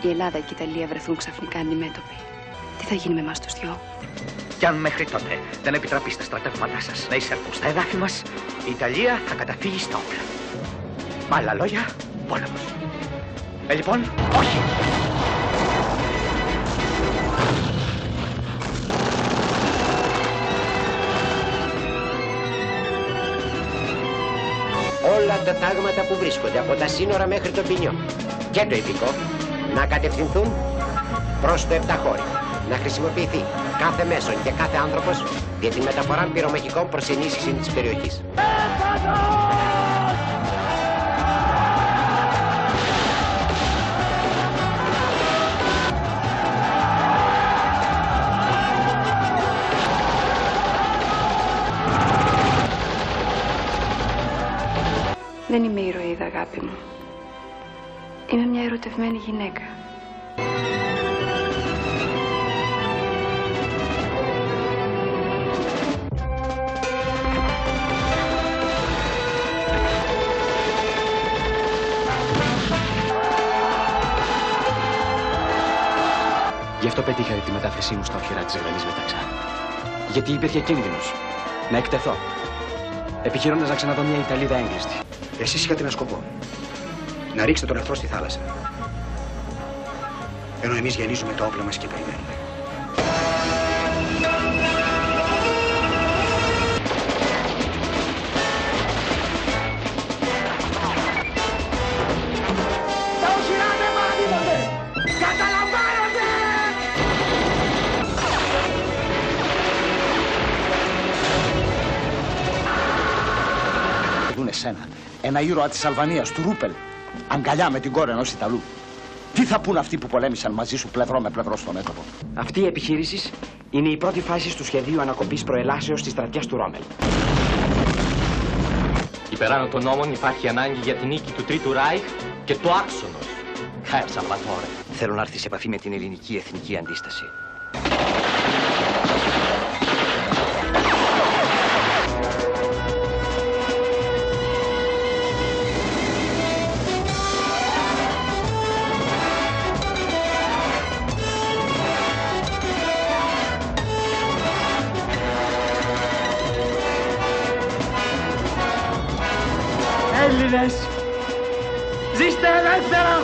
η Ελλάδα και η Ιταλία βρεθούν ξαφνικά αντιμέτωποι, τι θα γίνει με εμάς τους δυο? Κι αν μέχρι τότε δεν επιτραπεί στα στρατεύματά σας να εισέλθουν στα εδάφη μας, η Ιταλία θα καταφύγει στα όπλα. Με άλλα λόγια, πόλεμος. Λοιπόν, όχι! Όλα τα τάγματα που βρίσκονται από τα σύνορα μέχρι το Πινιό και το Ιππικό να κατευθυνθούν προς το Επταχώρι. Να χρησιμοποιηθεί κάθε μέσον και κάθε άνθρωπος για τη μεταφορά πυρομαχικών προς ενίσχυση της περιοχής. Δεν είμαι ηρωίδα, αγάπη μου. Είμαι μια ερωτευμένη γυναίκα. Γι' αυτό πετύχατε τη μετάθεσή μου στα οχυρά της γραμμής Μεταξά. Γιατί υπήρχε κίνδυνος να εκτεθώ, επιχειρώντας να ξαναδώ μια Ιταλίδα έγκλειστη. Εσείς είχατε ένα σκοπό. Να ρίξετε τον εχθρό στη θάλασσα. Ενώ εμείς γεμίζουμε τα όπλα μας και περιμένουμε. Τα οχυρά δεν μάθημονται! Καταλαμβάνονται! Δουν εσένα, ένα ήρωα της Αλβανίας, του Ρούπελ, αγκαλιά με την κόρη ενός Ιταλού. Τι θα πούν αυτοί που πολέμησαν μαζί σου πλευρό με πλευρό στο μέτωπο? Αυτή η επιχείρηση είναι η πρώτη φάση του σχεδίου ανακοπής προελάσεως της στρατιάς του Ρόμελ. Υπεράνω των νόμων υπάρχει ανάγκη για την νίκη του Τρίτου Ράιχ και του άξονος. Herr Salvatore. Θέλω να έρθει σε επαφή με την ελληνική εθνική αντίσταση. Έλληνες, ζήστε ελεύθερα!